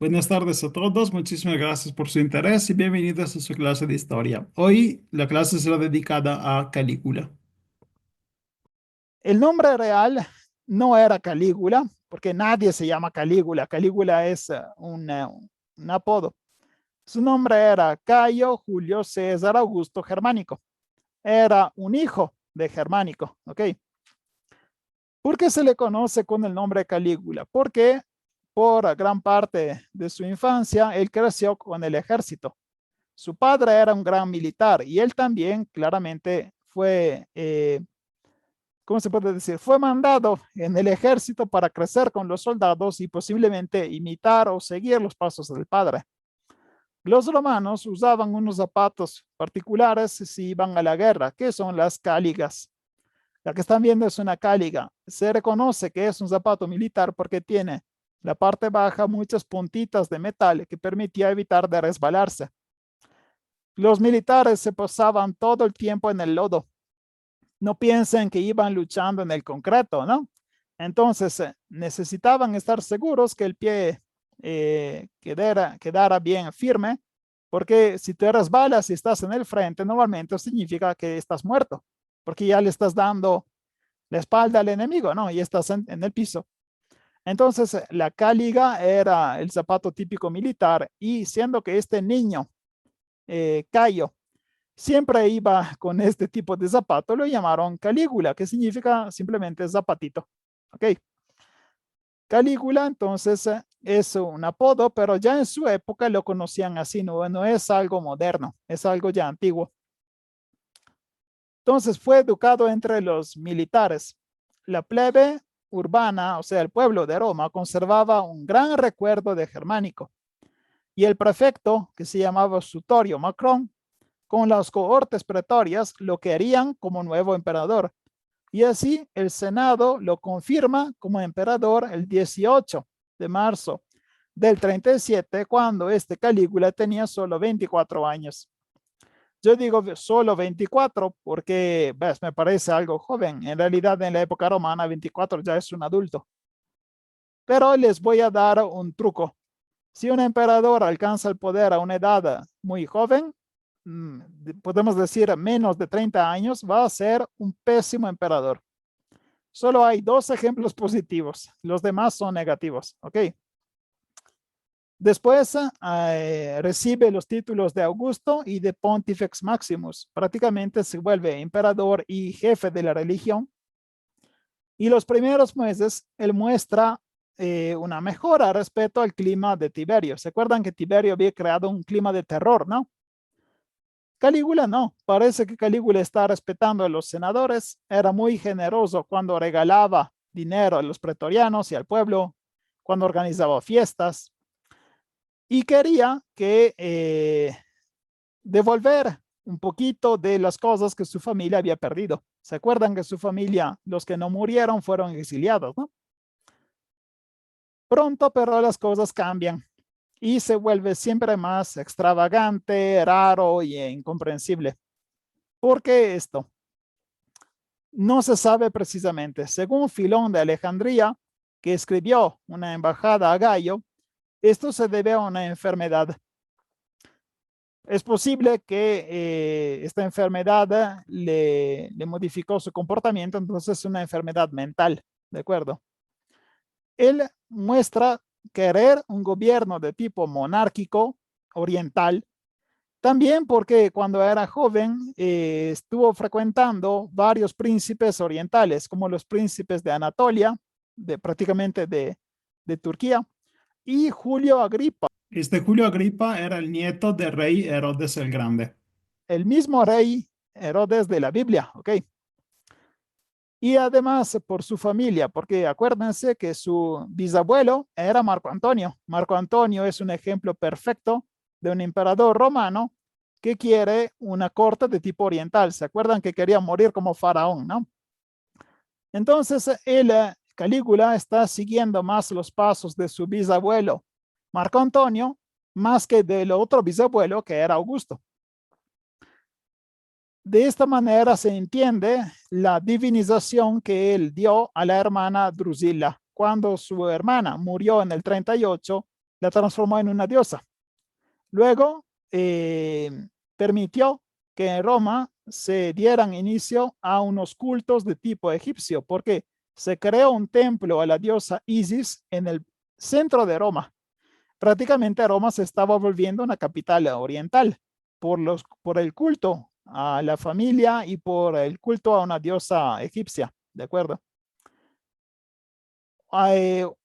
Buenas tardes a todos, muchísimas gracias por su interés y bienvenidos a su clase de historia. Hoy la clase será dedicada a Calígula. El nombre real no era Calígula, porque nadie se llama Calígula. Calígula es un apodo. Su nombre era Cayo Julio César Augusto Germánico. Era un hijo de Germánico, ¿ok? ¿Por qué se le conoce con el nombre Calígula? Porque por gran parte de su infancia él creció con el ejército. Su padre era un gran militar y él también claramente fue ¿cómo se puede decir? Fue mandado en el ejército para crecer con los soldados y posiblemente imitar o seguir los pasos del padre. Los romanos usaban unos zapatos particulares si iban a la guerra, que son las cáligas. La que están viendo es una cáliga. Se reconoce que es un zapato militar porque tiene la parte baja muchas puntitas de metal que permitía evitar de resbalarse. Los militares se posaban todo el tiempo en el lodo. No piensen que iban luchando en el concreto, ¿no? Entonces necesitaban estar seguros que el pie quedara bien firme, porque si te resbalas y estás en el frente, normalmente significa que estás muerto, porque ya le estás dando la espalda al enemigo, ¿no? Y estás en el piso. Entonces, la cáliga era el zapato típico militar y siendo que este niño, Cayo, siempre iba con este tipo de zapato, lo llamaron Calígula, que significa simplemente zapatito. ¿Ok? Calígula, entonces, es un apodo, pero ya en su época lo conocían así, no es algo moderno, es algo ya antiguo. Entonces, fue educado entre los militares. La plebe urbana, o sea, el pueblo de Roma, conservaba un gran recuerdo de Germánico. Y el prefecto, que se llamaba Sutorio Macrón, con las cohortes pretorias lo querían como nuevo emperador. Y así el Senado lo confirma como emperador el 18 de marzo del 37, cuando este Calígula tenía solo 24 años. Yo digo solo 24 porque ves, me parece algo joven. En realidad, en la época romana, 24 ya es un adulto. Pero les voy a dar un truco. Si un emperador alcanza el poder a una edad muy joven, podemos decir menos de 30 años, va a ser un pésimo emperador. Solo hay dos ejemplos positivos, los demás son negativos, ¿ok? Después recibe los títulos de Augusto y de Pontifex Maximus. Prácticamente se vuelve emperador y jefe de la religión. Y los primeros meses él muestra una mejora respecto al clima de Tiberio. ¿Se acuerdan que Tiberio había creado un clima de terror, no? Calígula no, parece que Calígula está respetando a los senadores, era muy generoso cuando regalaba dinero a los pretorianos y al pueblo, cuando organizaba fiestas y quería que devolver un poquito de las cosas que su familia había perdido. ¿Se acuerdan que su familia, los que no murieron, fueron exiliados, no? Pronto, pero las cosas cambian y se vuelve siempre más extravagante, raro e incomprensible. ¿Por qué esto? No se sabe precisamente. Según Filón de Alejandría, que escribió una embajada a Gallo, esto se debe a una enfermedad. Es posible que esta enfermedad le modificó su comportamiento, entonces es una enfermedad mental, ¿de acuerdo? Él muestra querer un gobierno de tipo monárquico oriental, también porque cuando era joven estuvo frecuentando varios príncipes orientales, como los príncipes de Anatolia, prácticamente de Turquía, y Julio Agripa, Este Julio Agripa era el nieto del rey Herodes el Grande. el mismo rey Herodes de la Biblia, ¿ok? Y además por su familia, porque acuérdense que su bisabuelo era Marco Antonio. Marco Antonio es un ejemplo perfecto de un emperador romano que quiere una corte de tipo oriental. ¿Se acuerdan que quería morir como faraón, no? Entonces, Calígula está siguiendo más los pasos de su bisabuelo Marco Antonio, más que del otro bisabuelo que era Augusto. De esta manera se entiende la divinización que él dio a la hermana Drusila. Cuando su hermana murió en el 38, la transformó en una diosa. Luego permitió que en Roma se dieran inicio a unos cultos de tipo egipcio, porque se creó un templo a la diosa Isis en el centro de Roma. Prácticamente Roma se estaba volviendo una capital oriental por el culto a la familia y por el culto a una diosa egipcia, ¿de acuerdo?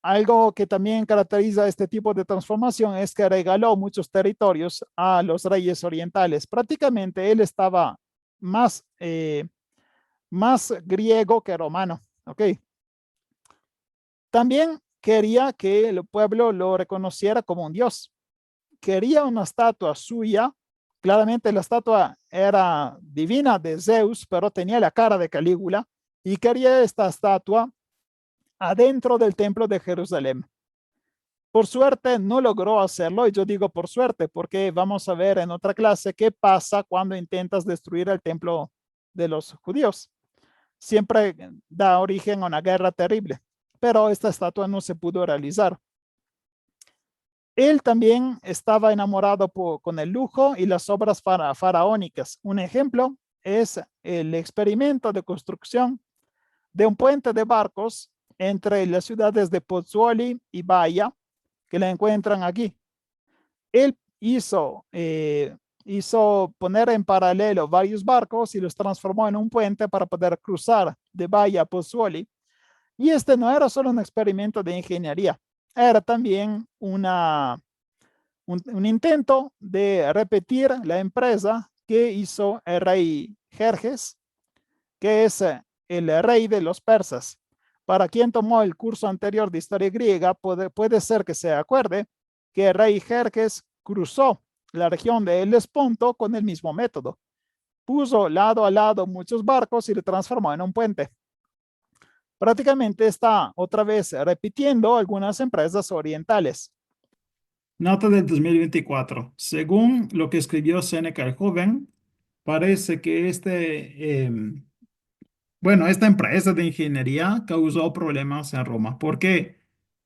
Algo que también caracteriza este tipo de transformación es que regaló muchos territorios a los reyes orientales. Prácticamente él estaba más, más griego que romano, ¿ok? También quería que el pueblo lo reconociera como un dios. Quería una estatua suya. Claramente la estatua era divina de Zeus, pero tenía la cara de Calígula y quería esta estatua adentro del templo de Jerusalén. Por suerte no logró hacerlo, y yo digo por suerte porque vamos a ver en otra clase qué pasa cuando intentas destruir el templo de los judíos. Siempre da origen a una guerra terrible, pero esta estatua no se pudo realizar. Él también estaba enamorado con el lujo y las obras faraónicas. Un ejemplo es el experimento de construcción de un puente de barcos entre las ciudades de Pozzuoli y Baia, que la encuentran aquí. Él hizo poner en paralelo varios barcos y los transformó en un puente para poder cruzar de Baia a Pozzuoli. Y este no era solo un experimento de ingeniería, era también un intento de repetir la empresa que hizo el rey Jerjes, que es el rey de los persas. Para quien tomó el curso anterior de historia griega, puede ser que se acuerde que el rey Jerjes cruzó la región de Helesponto con el mismo método. Puso lado a lado muchos barcos y lo transformó en un puente. Prácticamente está otra vez repitiendo algunas empresas orientales. Nota del 2024. Según lo que escribió Séneca el joven, parece que esta empresa de ingeniería causó problemas en Roma, porque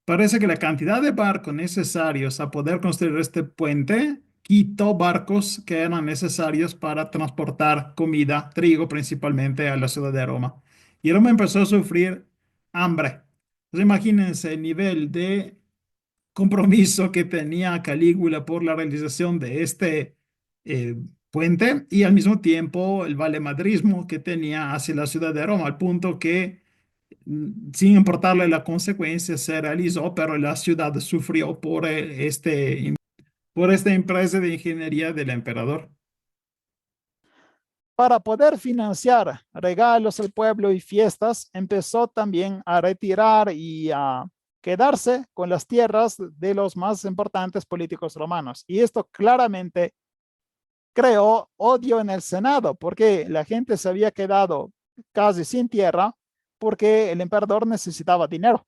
parece que la cantidad de barcos necesarios a poder construir este puente quitó barcos que eran necesarios para transportar comida, trigo principalmente, a la ciudad de Roma. Y Roma empezó a sufrir hambre. Entonces imagínense el nivel de compromiso que tenía Calígula por la realización de este eh, puente y al mismo tiempo el valemadrismo que tenía hacia la ciudad de Roma, al punto que, sin importarle la consecuencia, se realizó, pero la ciudad sufrió por esta empresa de ingeniería del emperador. Para poder financiar regalos al pueblo y fiestas, empezó también a retirar y a quedarse con las tierras de los más importantes políticos romanos. Y esto claramente creó odio en el Senado, porque la gente se había quedado casi sin tierra porque el emperador necesitaba dinero.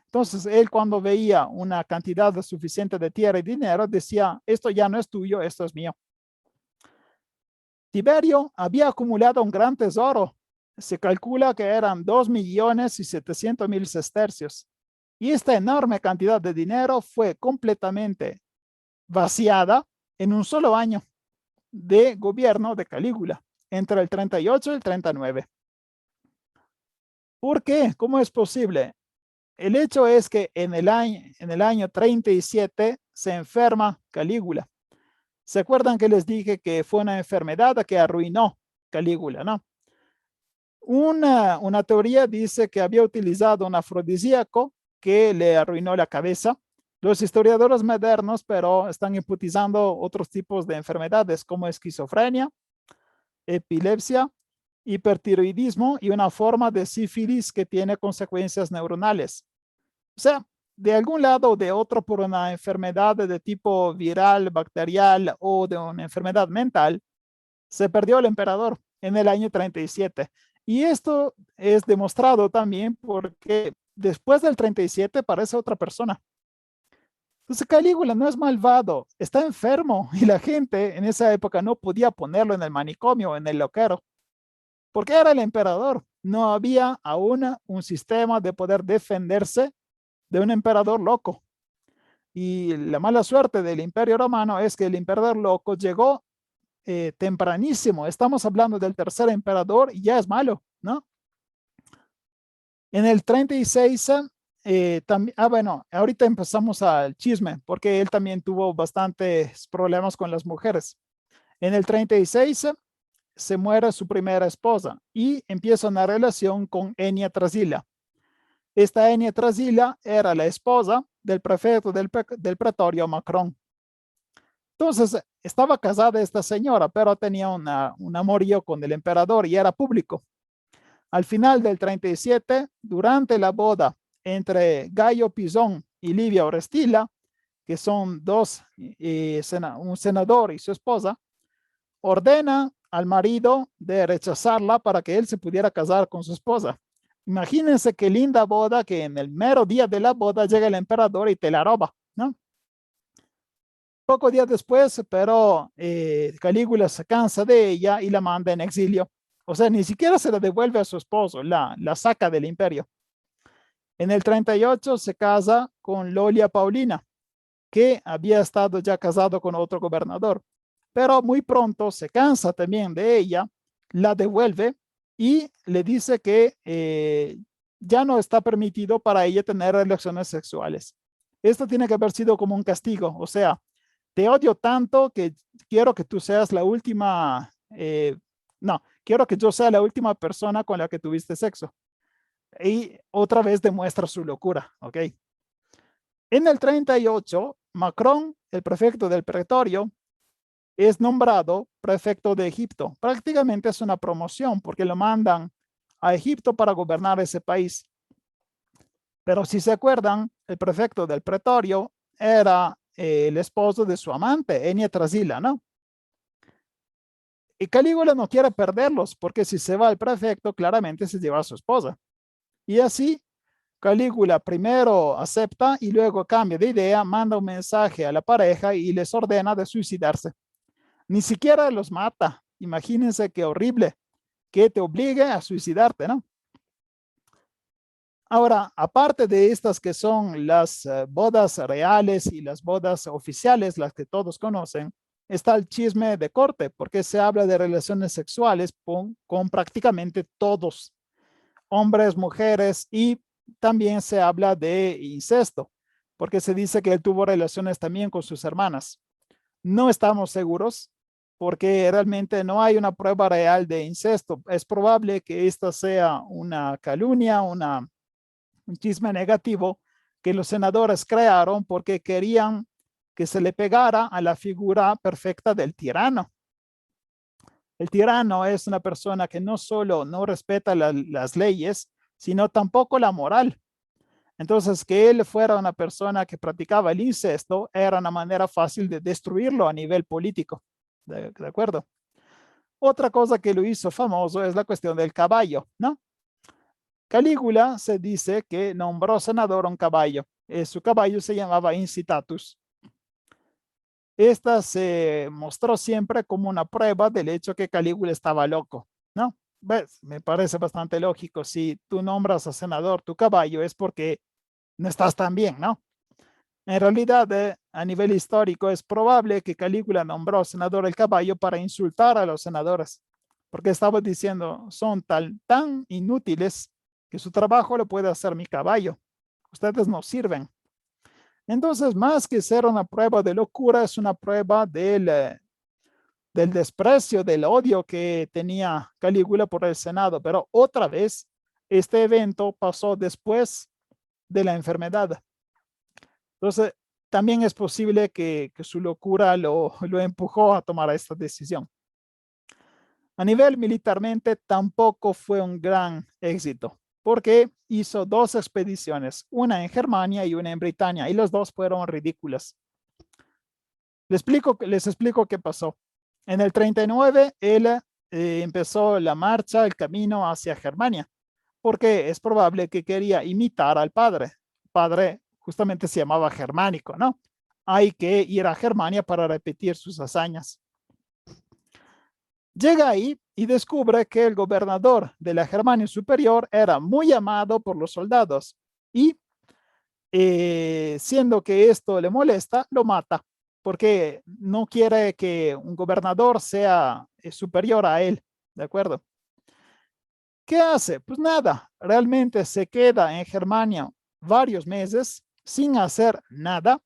Entonces, él cuando veía una cantidad suficiente de tierra y dinero, decía, esto ya no es tuyo, esto es mío. Tiberio había acumulado un gran tesoro. Se calcula que eran 2.700.000 sestercios. Y esta enorme cantidad de dinero fue completamente vaciada en un solo año de gobierno de Calígula, entre el 38 y el 39. ¿Por qué? ¿Cómo es posible? El hecho es que en el año 37 se enferma Calígula. ¿Se acuerdan que les dije que fue una enfermedad que arruinó Calígula, no? Una teoría dice que había utilizado un afrodisíaco que le arruinó la cabeza. Los historiadores modernos, pero están hipotizando otros tipos de enfermedades como esquizofrenia, epilepsia, hipertiroidismo y una forma de sífilis que tiene consecuencias neuronales. O sea, de algún lado o de otro, por una enfermedad de tipo viral, bacterial o de una enfermedad mental, se perdió el emperador en el año 37. Y esto es demostrado también porque después del 37 parece otra persona. Entonces Calígula no es malvado, está enfermo y la gente en esa época no podía ponerlo en el manicomio, en el loquero, porque era el emperador. No había aún un sistema de poder defenderse de un emperador loco. Y la mala suerte del Imperio Romano es que el emperador loco llegó tempranísimo. Estamos hablando del tercer emperador y ya es malo, ¿no? En el 36, también, bueno, ahorita empezamos al chisme, porque él también tuvo bastantes problemas con las mujeres. En el 36 se muere su primera esposa y empieza una relación con Enia Trasila. Esta Enia Trasila era la esposa del prefecto del pretorio Macrón. Entonces, estaba casada esta señora, pero tenía un amorío con el emperador y era público. Al final del 37, durante la boda entre Gayo Pisón y Livia Orestila, que son un senador y su esposa, ordena al marido de rechazarla para que él se pudiera casar con su esposa. Imagínense qué linda boda que en el mero día de la boda llega el emperador y te la roba, ¿no? Pocos días después, pero Calígula se cansa de ella y la manda en exilio. O sea, ni siquiera se la devuelve a su esposo, la saca del imperio. En el 38 se casa con Lolia Paulina, que había estado ya casado con otro gobernador. Pero muy pronto se cansa también de ella, la devuelve y le dice que ya no está permitido para ella tener relaciones sexuales. Esto tiene que haber sido como un castigo, o sea, te odio tanto que quiero que tú seas la última, no, quiero que yo sea la última persona con la que tuviste sexo. Y otra vez demuestra su locura, ¿ok? En el 38, Macrón, el prefecto del pretorio, es nombrado prefecto de Egipto. Prácticamente es una promoción porque lo mandan a Egipto para gobernar ese país. Pero si se acuerdan, el prefecto del pretorio era el esposo de su amante, Enia Trasila, ¿no? Y Calígula no quiere perderlos porque si se va el prefecto, claramente se lleva a su esposa. Y así, Calígula primero acepta y luego cambia de idea, manda un mensaje a la pareja y les ordena de suicidarse. Ni siquiera los mata. Imagínense qué horrible que te obligue a suicidarte, ¿no? Ahora, aparte de estas que son las bodas reales y las bodas oficiales, las que todos conocen, está el chisme de corte, porque se habla de relaciones sexuales con prácticamente todos, hombres, mujeres, y también se habla de incesto, porque se dice que él tuvo relaciones también con sus hermanas. No estamos seguros porque realmente no hay una prueba real de incesto. Es probable que esta sea una calumnia, un chisme negativo que los senadores crearon porque querían que se le pegara a la figura perfecta del tirano. El tirano es una persona que no solo no respeta las leyes, sino tampoco la moral. Entonces, que él fuera una persona que practicaba el incesto era una manera fácil de destruirlo a nivel político. ¿De acuerdo? Otra cosa que lo hizo famoso es la cuestión del caballo, ¿no? Calígula se dice que nombró senador a un caballo. Su caballo se llamaba Incitatus. Esta se mostró siempre como una prueba del hecho que Calígula estaba loco, ¿no? ¿Ves? Me parece bastante lógico. Si tú nombras a senador tu caballo es porque no estás tan bien, ¿no? En realidad, a nivel histórico, es probable que Calígula nombró senador el caballo para insultar a los senadores, porque estaba diciendo, son tan inútiles que su trabajo lo puede hacer mi caballo. Ustedes no sirven. Entonces, más que ser una prueba de locura, es una prueba del desprecio, del odio que tenía Calígula por el Senado. Pero otra vez, este evento pasó después de la enfermedad. Entonces, también es posible que su locura lo empujó a tomar esta decisión. A nivel militarmente, tampoco fue un gran éxito, porque hizo dos expediciones, una en Germania y una en Britania, y las dos fueron ridículas. Les explico qué pasó. En el 39, él empezó la marcha, el camino hacia Germania, porque es probable que quería imitar al padre. El padre justamente se llamaba Germánico, ¿no? Hay que ir a Germania para repetir sus hazañas. Llega ahí y descubre que el gobernador de la Germania Superior era muy amado por los soldados y siendo que esto le molesta, lo mata, porque no quiere que un gobernador sea superior a él, ¿de acuerdo? ¿Qué hace? Pues nada, realmente se queda en Germania varios meses sin hacer nada.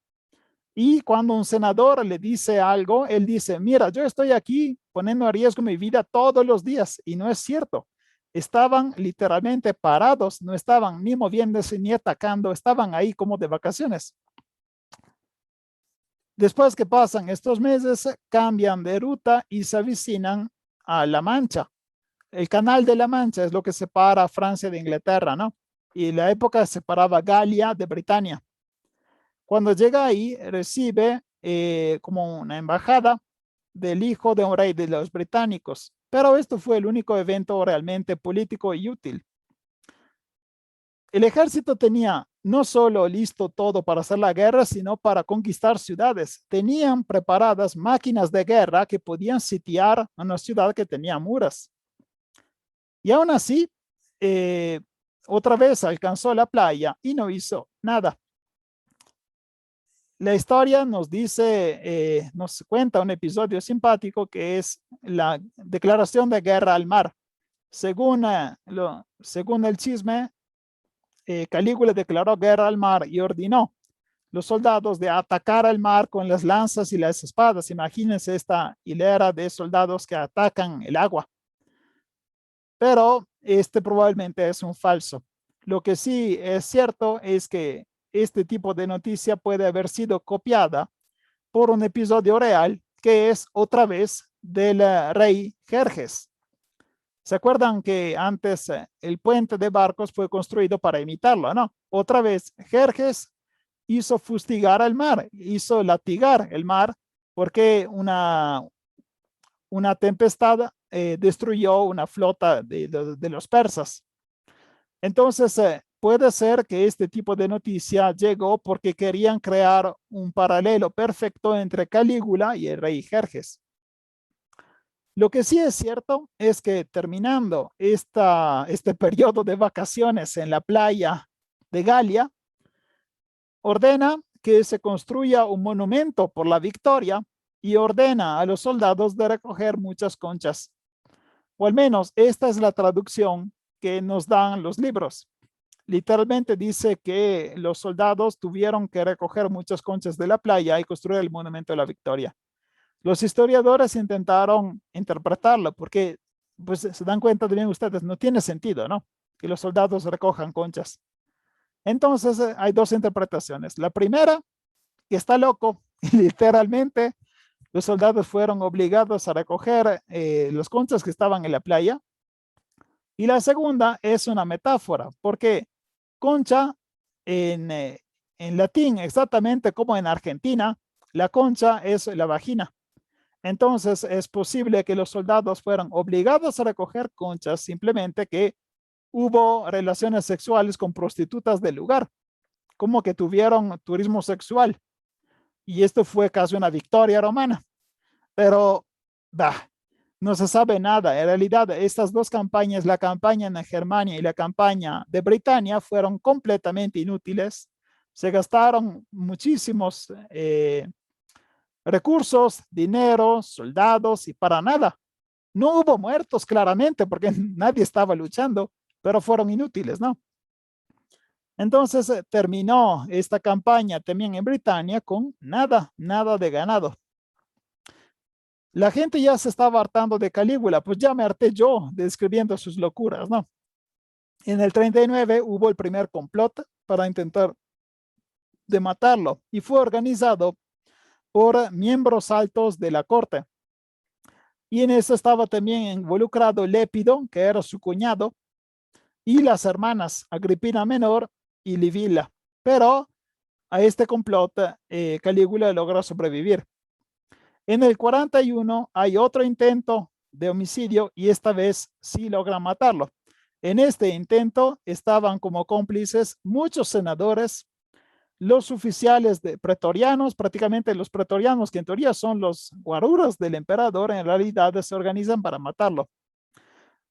Y cuando un senador le dice algo, él dice, mira, yo estoy aquí poniendo en riesgo mi vida todos los días y no es cierto. Estaban literalmente parados, no estaban ni moviéndose ni atacando, estaban ahí como de vacaciones. Después que pasan estos meses, cambian de ruta y se avicinan a La Mancha. El canal de La Mancha es lo que separa a Francia de Inglaterra, ¿no? Y en la época separaba Galia de Britania. Cuando llega ahí, recibe como una embajada del hijo de un rey de los británicos. Pero esto fue el único evento realmente político y útil. El ejército tenía no solo listo todo para hacer la guerra, sino para conquistar ciudades. Tenían preparadas máquinas de guerra que podían sitiar a una ciudad que tenía muras. Y aún así, eh, otra vez alcanzó la playa y no hizo nada. La historia nos dice, nos cuenta un episodio simpático que es la declaración de guerra al mar. Según el chisme, Calígula declaró guerra al mar y ordenó los soldados de atacar al mar con las lanzas y las espadas. Imagínense esta hilera de soldados que atacan el agua. Pero este probablemente es un falso. Lo que sí es cierto es que este tipo de noticia puede haber sido copiada por un episodio real que es otra vez del rey Jerjes. ¿Se acuerdan que antes el puente de barcos fue construido para imitarlo, no? Otra vez Jerjes hizo fustigar al mar, hizo latigar el mar porque una tempestad destruyó una flota de los persas. Entonces, puede ser que este tipo de noticia llegó porque querían crear un paralelo perfecto entre Calígula y el rey Jerjes. Lo que sí es cierto es que terminando este periodo de vacaciones en la playa de Galia, ordena que se construya un monumento por la victoria y ordena a los soldados de recoger muchas conchas. O al menos esta es la traducción que nos dan los libros. Literalmente dice que los soldados tuvieron que recoger muchas conchas de la playa y construir el monumento de la victoria. Los historiadores intentaron interpretarlo porque, pues, se dan cuenta también ustedes, no tiene sentido, ¿no? Que los soldados recojan conchas. Entonces, hay dos interpretaciones. La primera, que está loco, y literalmente los soldados fueron obligados a recoger las conchas que estaban en la playa. Y la segunda es una metáfora, porque concha en latín, exactamente como en Argentina, la concha es la vagina. Entonces es posible que los soldados fueran obligados a recoger conchas, simplemente que hubo relaciones sexuales con prostitutas del lugar, como que tuvieron turismo sexual. Y esto fue casi una victoria romana. Pero bah, no se sabe nada. En realidad, estas dos campañas, la campaña en Germania y la campaña de Britania, fueron completamente inútiles. Se gastaron muchísimos recursos, dinero, soldados y para nada. No hubo muertos, claramente, porque nadie estaba luchando, pero fueron inútiles, ¿no? Entonces terminó esta campaña también en Britania con nada, nada de ganado. La gente ya se estaba hartando de Calígula, pues ya me harté yo describiendo sus locuras, ¿no? En el 39 hubo el primer complot para intentar de matarlo y fue organizado por miembros altos de la corte. Y en eso estaba también involucrado Lépido, que era su cuñado, y las hermanas Agripina Menor y Livilla. Pero a este complot Calígula logra sobrevivir. En el 41 hay otro intento de homicidio y esta vez sí logra matarlo. En este intento estaban como cómplices muchos senadores, los oficiales pretorianos, prácticamente los pretorianos, que en teoría son los guaruras del emperador, en realidad se organizan para matarlo.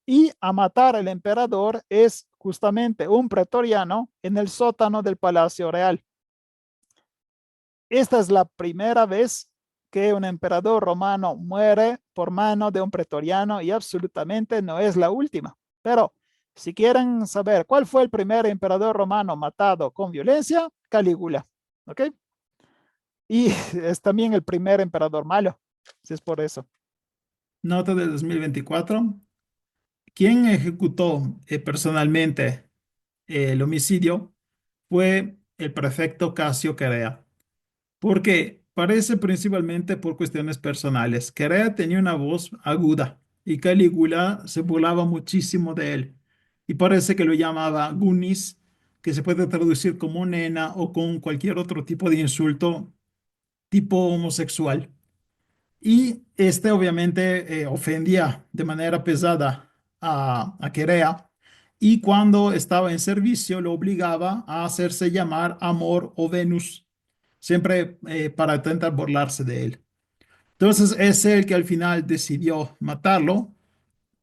Y a matar al emperador es justamente un pretoriano en el sótano del Palacio Real. Esta es la primera vez que un emperador romano muere por mano de un pretoriano y absolutamente no es la última. Pero si quieren saber cuál fue el primer emperador romano matado con violencia, Calígula. ¿Ok? Y es también el primer emperador malo, si es por eso. Nota de 2024. Quien ejecutó personalmente el homicidio fue el prefecto Casio Querea, porque parece principalmente por cuestiones personales. Querea tenía una voz aguda y Calígula se burlaba muchísimo de él y parece que lo llamaba Gunis, que se puede traducir como nena o con cualquier otro tipo de insulto tipo homosexual. Y este obviamente ofendía de manera pesada a Querea y cuando estaba en servicio lo obligaba a hacerse llamar Amor o Venus, siempre para intentar burlarse de él. Entonces es él que al final decidió matarlo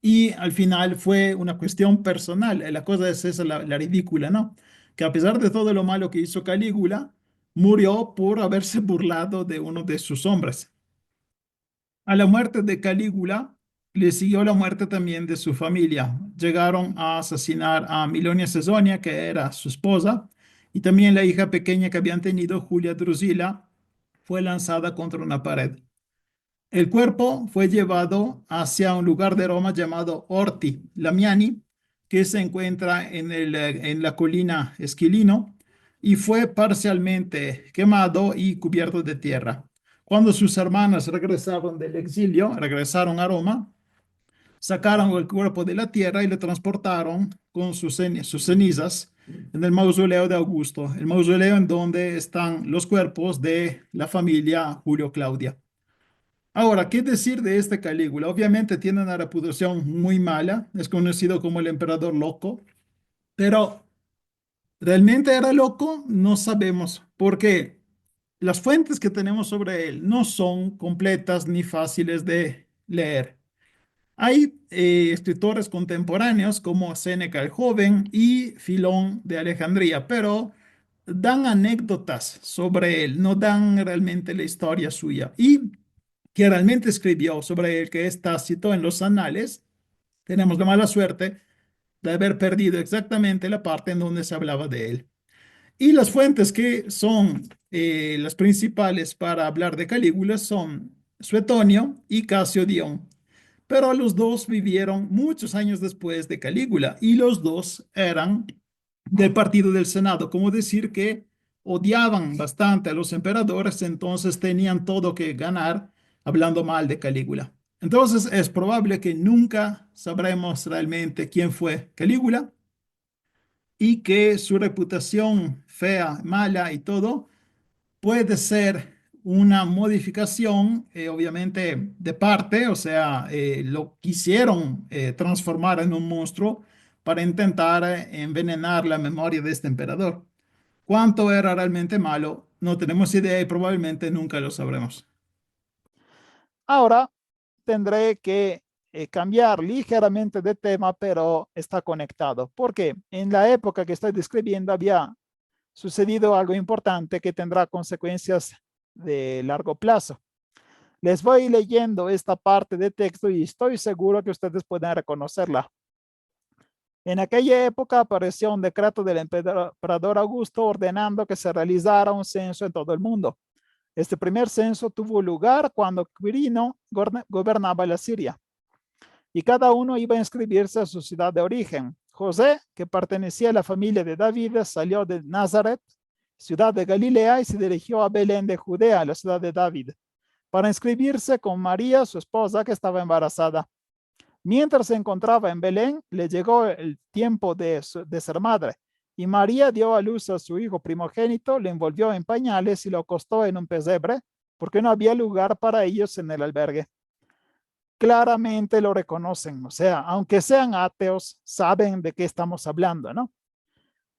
y al final fue una cuestión personal. La cosa es esa, la ridícula, ¿no? Que a pesar de todo lo malo que hizo Calígula, murió por haberse burlado de uno de sus hombres. A la muerte de Calígula le siguió la muerte también de su familia. Llegaron a asesinar a Milonia Cesonia, que era su esposa, y también la hija pequeña que habían tenido, Julia Drusila, fue lanzada contra una pared. El cuerpo fue llevado hacia un lugar de Roma llamado Orti Lamiani, que se encuentra en la colina Esquilino, y fue parcialmente quemado y cubierto de tierra. Cuando sus hermanas regresaron del exilio, regresaron a Roma, sacaron el cuerpo de la tierra y lo transportaron con sus cenizas en el mausoleo de Augusto, el mausoleo en donde están los cuerpos de la familia Julio Claudia. Ahora, ¿qué decir de este Calígula? Obviamente tiene una reputación muy mala, es conocido como el emperador loco, pero ¿realmente era loco? No sabemos, porque las fuentes que tenemos sobre él no son completas ni fáciles de leer. Hay escritores contemporáneos como Séneca el Joven y Filón de Alejandría, pero dan anécdotas sobre él, no dan realmente la historia suya. Y que realmente escribió sobre él, que es Tácito en los anales, tenemos la mala suerte de haber perdido exactamente la parte en donde se hablaba de él. Y las fuentes que son las principales para hablar de Calígula son Suetonio y Casio Dion. Pero los dos vivieron muchos años después de Calígula y los dos eran del partido del Senado, como decir que odiaban bastante a los emperadores, entonces tenían todo que ganar hablando mal de Calígula. Entonces es probable que nunca sabremos realmente quién fue Calígula y que su reputación fea, mala y todo puede ser una modificación, obviamente, de parte, o sea, lo quisieron transformar en un monstruo para intentar envenenar la memoria de este emperador. ¿Cuánto era realmente malo? No tenemos idea y probablemente nunca lo sabremos. Ahora tendré que cambiar ligeramente de tema, pero está conectado, porque en la época que estoy describiendo había sucedido algo importante que tendrá consecuencias de largo plazo. Les voy leyendo esta parte de texto y estoy seguro que ustedes pueden reconocerla. En aquella época apareció un decreto del emperador Augusto ordenando que se realizara un censo en todo el mundo. Este primer censo tuvo lugar cuando Quirino gobernaba la Siria y cada uno iba a inscribirse a su ciudad de origen. José, que pertenecía a la familia de David, salió de Nazaret, ciudad de Galilea, y se dirigió a Belén de Judea, la ciudad de David, para inscribirse con María, su esposa, que estaba embarazada. Mientras se encontraba en Belén, le llegó el tiempo de ser madre, y María dio a luz a su hijo primogénito, le envolvió en pañales y lo acostó en un pesebre, porque no había lugar para ellos en el albergue. Claramente lo reconocen, o sea, aunque sean ateos, saben de qué estamos hablando, ¿no?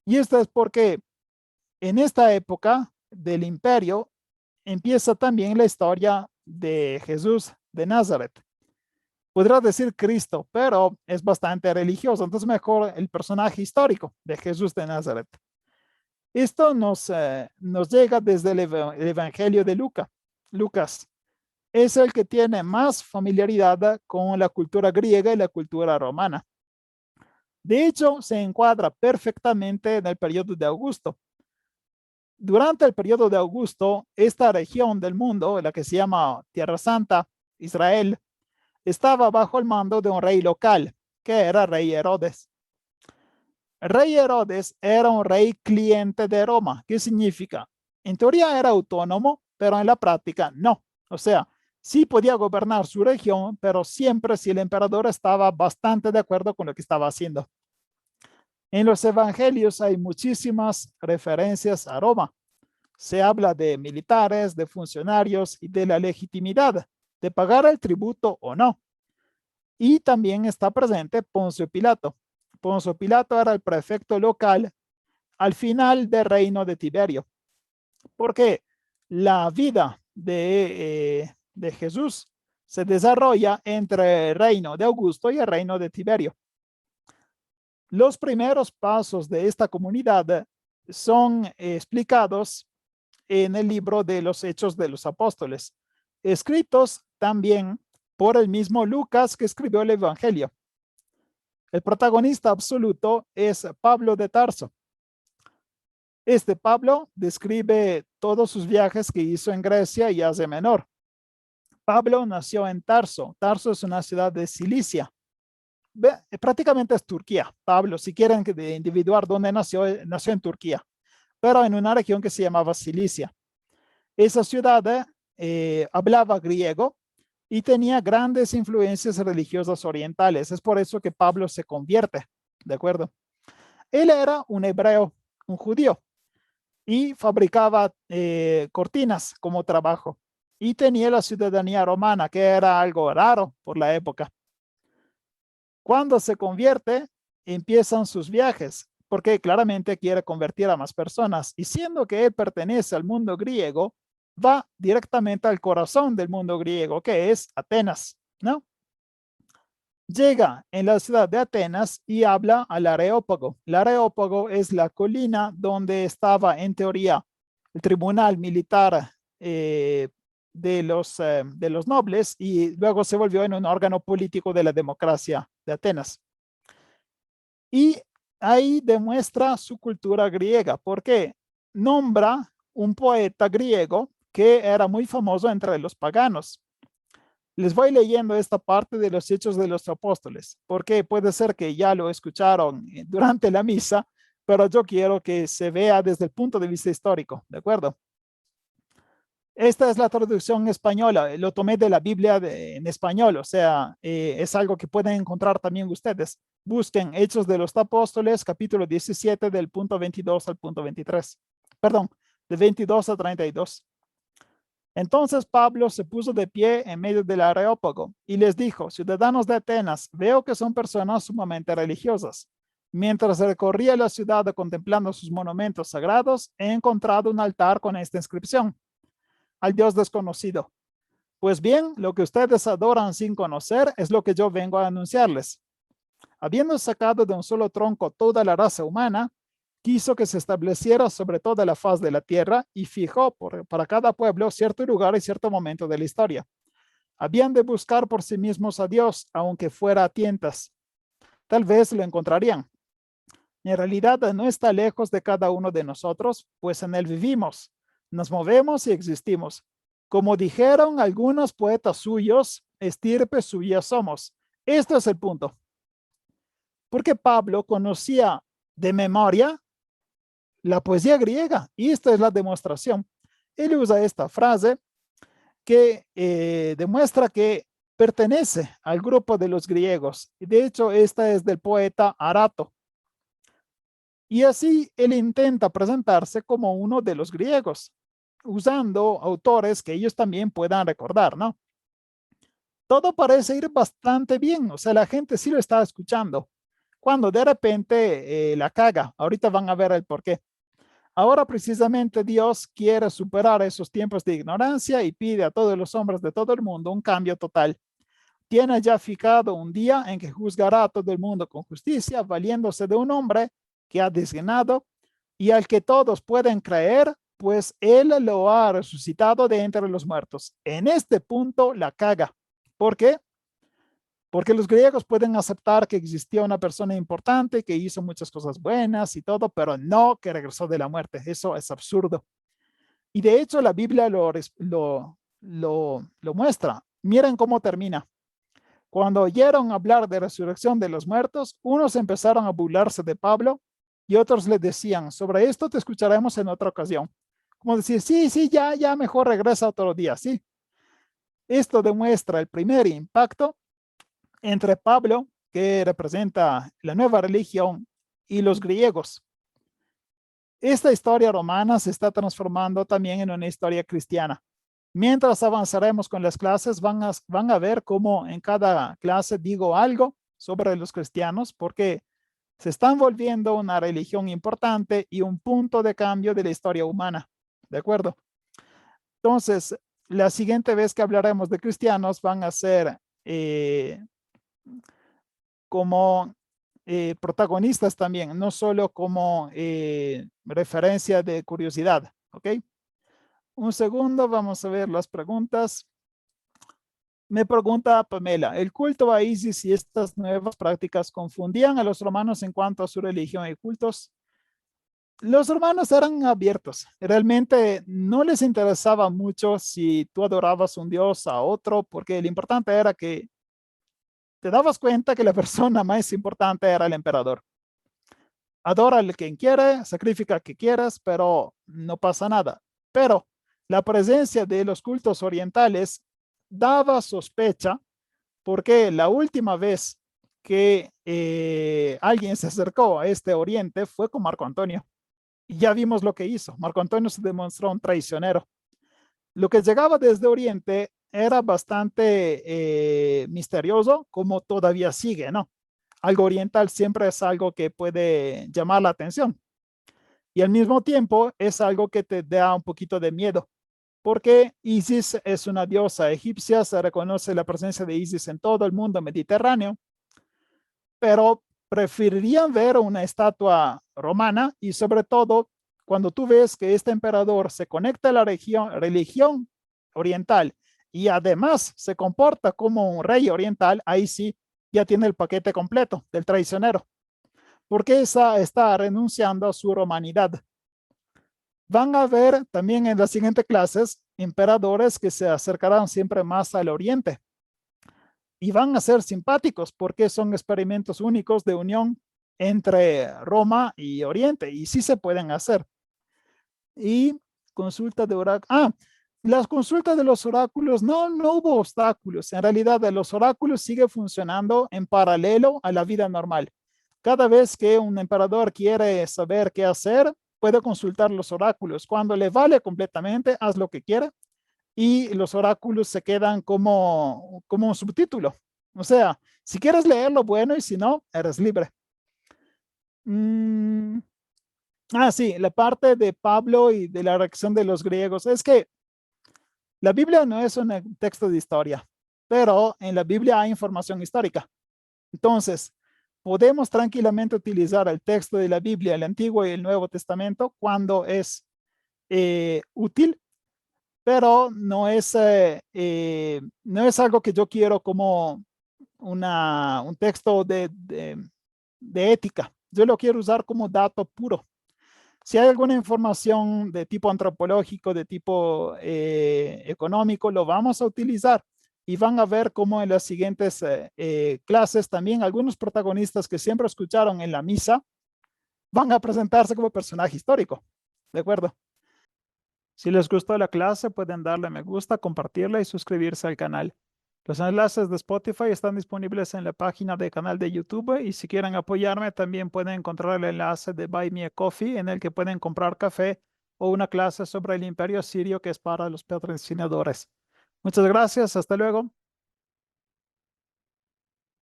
Y esto es porque en esta época del imperio empieza también la historia de Jesús de Nazaret. Podrá decir Cristo, pero es bastante religioso, entonces mejor el personaje histórico de Jesús de Nazaret. Esto nos llega desde el Evangelio de Lucas. Es el que tiene más familiaridad con la cultura griega y la cultura romana. De hecho, se encuadra perfectamente en el periodo de Augusto. Durante el periodo de Augusto, esta región del mundo, la que se llama Tierra Santa, Israel, estaba bajo el mando de un rey local, que era rey Herodes. El rey Herodes era un rey cliente de Roma. ¿Qué significa? En teoría era autónomo, pero en la práctica no. O sea, sí podía gobernar su región, pero siempre si el emperador estaba bastante de acuerdo con lo que estaba haciendo. En los evangelios hay muchísimas referencias a Roma. Se habla de militares, de funcionarios y de la legitimidad de pagar el tributo o no. Y también está presente Poncio Pilato. Poncio Pilato era el prefecto local al final del reino de Tiberio, porque la vida de Jesús se desarrolla entre el reino de Augusto y el reino de Tiberio. Los primeros pasos de esta comunidad son explicados en el libro de los Hechos de los Apóstoles, escritos también por el mismo Lucas que escribió el Evangelio. El protagonista absoluto es Pablo de Tarso. Este Pablo describe todos sus viajes que hizo en Grecia y Asia Menor. Pablo nació en Tarso. Tarso es una ciudad de Cilicia. Prácticamente es Turquía. Pablo, si quieren individuar dónde nació, nació en Turquía, pero en una región que se llamaba Cilicia. Esa ciudad hablaba griego y tenía grandes influencias religiosas orientales. Es por eso que Pablo se convierte, ¿de acuerdo? Él era un hebreo, un judío, y fabricaba cortinas como trabajo. Y tenía la ciudadanía romana, que era algo raro por la época. Cuando se convierte, empiezan sus viajes, porque claramente quiere convertir a más personas. Y siendo que él pertenece al mundo griego, va directamente al corazón del mundo griego, que es Atenas, ¿no? Llega en la ciudad de Atenas y habla al Areópago. El Areópago es la colina donde estaba, en teoría, el tribunal militar de los nobles y luego se volvió en un órgano político de la democracia de Atenas. Y ahí demuestra su cultura griega, porque nombra un poeta griego que era muy famoso entre los paganos. Les voy leyendo esta parte de los Hechos de los Apóstoles, porque puede ser que ya lo escucharon durante la misa, pero yo quiero que se vea desde el punto de vista histórico, ¿de acuerdo? Esta es la traducción española, lo tomé de la Biblia en español, o sea, es algo que pueden encontrar también ustedes. Busquen Hechos de los Apóstoles, capítulo 17, del punto 22 al punto 23. Perdón, de 22 a 32. Entonces Pablo se puso de pie en medio del Areópago y les dijo: ciudadanos de Atenas, veo que son personas sumamente religiosas. Mientras recorría la ciudad contemplando sus monumentos sagrados, he encontrado un altar con esta inscripción: al Dios desconocido. Pues bien, lo que ustedes adoran sin conocer es lo que yo vengo a anunciarles. Habiendo sacado de un solo tronco toda la raza humana, quiso que se estableciera sobre toda la faz de la tierra y fijó para cada pueblo cierto lugar y cierto momento de la historia. Habían de buscar por sí mismos a Dios, aunque fuera a tientas. Tal vez lo encontrarían. En realidad no está lejos de cada uno de nosotros, pues en él vivimos, nos movemos y existimos. Como dijeron algunos poetas suyos, estirpe suya somos. Este es el punto. Porque Pablo conocía de memoria la poesía griega y esta es la demostración. Él usa esta frase que demuestra que pertenece al grupo de los griegos. De hecho, esta es del poeta Arato. Y así él intenta presentarse como uno de los griegos, usando autores que ellos también puedan recordar, ¿no? Todo parece ir bastante bien, o sea, la gente sí lo está escuchando. Cuando de repente la caga, ahorita van a ver el por qué. Ahora precisamente Dios quiere superar esos tiempos de ignorancia y pide a todos los hombres de todo el mundo un cambio total. Tiene ya fijado un día en que juzgará a todo el mundo con justicia, valiéndose de un hombre que ha designado y al que todos pueden creer, pues él lo ha resucitado de entre los muertos. En este punto la caga. ¿Por qué? Porque los griegos pueden aceptar que existía una persona importante que hizo muchas cosas buenas y todo, pero no que regresó de la muerte. Eso es absurdo. Y de hecho la Biblia lo muestra. Miren cómo termina. Cuando oyeron hablar de resurrección de los muertos, unos empezaron a burlarse de Pablo y otros le decían, sobre esto te escucharemos en otra ocasión. Como decir, sí, sí, ya, mejor regresa otro día, sí. Esto demuestra el primer impacto entre Pablo, que representa la nueva religión, y los griegos. Esta historia romana se está transformando también en una historia cristiana. Mientras avanzaremos con las clases, van a ver cómo en cada clase digo algo sobre los cristianos, porque se están volviendo una religión importante y un punto de cambio de la historia humana. ¿De acuerdo? Entonces, la siguiente vez que hablaremos de cristianos van a ser como protagonistas también, no solo como referencia de curiosidad. ¿Ok? Un segundo, vamos a ver las preguntas. Me pregunta Pamela, ¿el culto a Isis y estas nuevas prácticas confundían a los romanos en cuanto a su religión y cultos? Los romanos eran abiertos. Realmente no les interesaba mucho si tú adorabas un dios a otro, porque lo importante era que te dabas cuenta que la persona más importante era el emperador. Adora a quien quiere, sacrifica a quien quieras, pero no pasa nada. Pero la presencia de los cultos orientales daba sospecha porque la última vez que alguien se acercó a este oriente fue con Marco Antonio. Y ya vimos lo que hizo. Marco Antonio se demostró un traicionero. Lo que llegaba desde Oriente era bastante misterioso, como todavía sigue, ¿no? Algo oriental siempre es algo que puede llamar la atención. Y al mismo tiempo es algo que te da un poquito de miedo, porque Isis es una diosa egipcia, se reconoce la presencia de Isis en todo el mundo mediterráneo, pero preferirían ver una estatua romana y sobre todo cuando tú ves que este emperador se conecta a la religión oriental y además se comporta como un rey oriental, ahí sí ya tiene el paquete completo del traicionero, porque esa está renunciando a su romanidad. Van a ver también en las siguientes clases emperadores que se acercarán siempre más al oriente y van a ser simpáticos porque son experimentos únicos de unión entre Roma y Oriente y sí se pueden hacer. Y consulta de oráculos. Las consultas de los oráculos, no hubo obstáculos. En realidad, los oráculos siguen funcionando en paralelo a la vida normal. Cada vez que un emperador quiere saber qué hacer, puede consultar los oráculos. Cuando le vale completamente, haz lo que quiera y los oráculos se quedan como un subtítulo. O sea, si quieres leerlo, bueno, y si no, eres libre. Sí, la parte de Pablo y de la reacción de los griegos. Es que la Biblia no es un texto de historia, pero en la Biblia hay información histórica. Entonces, podemos tranquilamente utilizar el texto de la Biblia, el Antiguo y el Nuevo Testamento, cuando es útil, pero no es algo que yo quiero como un texto de ética. Yo lo quiero usar como dato puro. Si hay alguna información de tipo antropológico, de tipo económico, lo vamos a utilizar y van a ver cómo en las siguientes clases también algunos protagonistas que siempre escucharon en la misa van a presentarse como personaje histórico. ¿De acuerdo? Si les gustó la clase, pueden darle me gusta, compartirla y suscribirse al canal. Los enlaces de Spotify están disponibles en la página del canal de YouTube y si quieren apoyarme también pueden encontrar el enlace de Buy Me a Coffee en el que pueden comprar café o una clase sobre el imperio sirio que es para los patrocinadores. Muchas gracias, hasta luego.